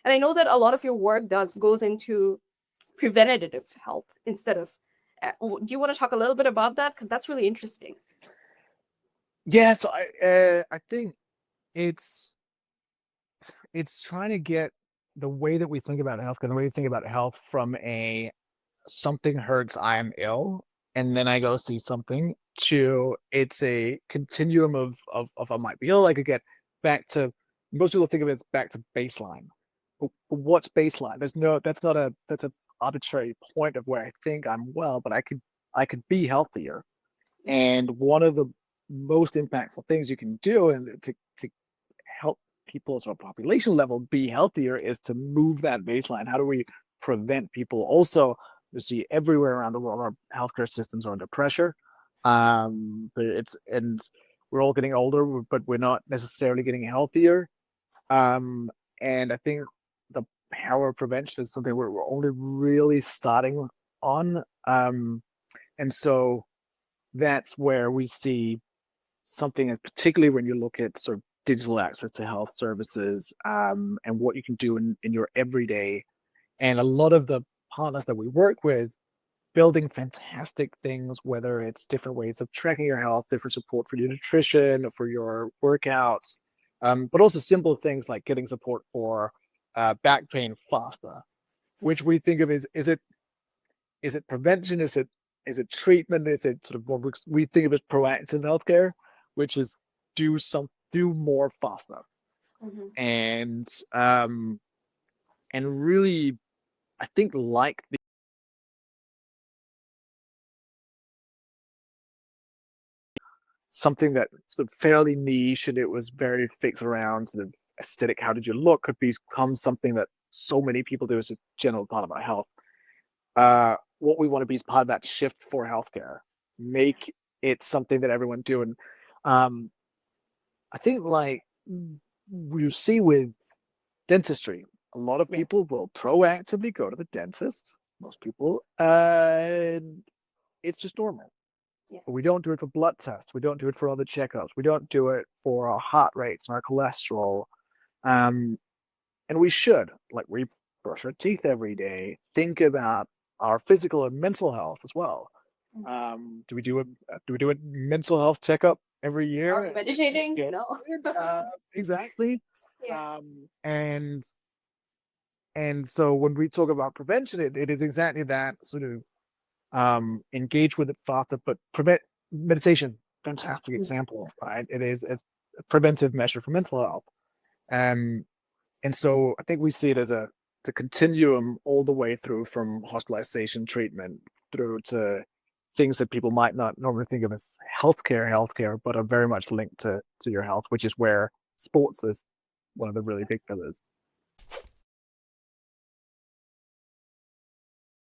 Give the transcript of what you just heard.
And I know that a lot of your work goes into preventative health instead of. Do you want to talk a little bit about that? Because that's really interesting. Yeah, so I think it's trying to get the way that we think about healthcare, the way we think about health from a something hurts, I am ill, and then I go see something, to it's a continuum of I might be ill. I could get back to, most people think of it as back to baseline. But what's baseline? That's a arbitrary point of where I think I'm well, but I could be healthier. And one of the most impactful things you can do, and to help people sort of population level be healthier, is to move that baseline. How do we prevent people? Also, you see everywhere around the world, our healthcare systems are under pressure. And we're all getting older, but we're not necessarily getting healthier. And I think the power of prevention is something we're only really starting on. And so that's where we see something, as particularly when you look at sort of digital access to health services, and what you can do in your everyday. And a lot of the partners that we work with, building fantastic things, whether it's different ways of tracking your health, different support for your nutrition, for your workouts, but also simple things like getting support for back pain faster, which we think of as, is it prevention? Is it treatment? Is it sort of what we think of as proactive healthcare, which is do more faster. Mhm. And really, I think, like something that sort of fairly niche, and it was very fixed around sort of aesthetic, how did you look, could become something that so many people do as a general part of our health. What we want to be is part of that shift for healthcare. Make it something that everyone do. And um, I think, like you see with dentistry, a lot of Yeah. people will proactively go to the dentist. Most people, it's just normal. Yeah. But we don't do it for blood tests. We don't do it for other checkups. We don't do it for our heart rates and our cholesterol. Um, and we should, like, we brush our teeth every day. Think about our physical and mental health as well. Mm. Do we do a mental health checkup every Are year? we meditating? Get No. exactly. Yeah. And so when we talk about prevention, it is exactly that sort of, engage with it faster, but prevent meditation. Fantastic Mm. example, right? It's a preventive measure for mental health. Um, and so I think we see it as a continuum all the way through, from hospitalization treatment through to things that people might not normally think of as healthcare, but are very much linked to your health, which is where sports is one of the really big pillars.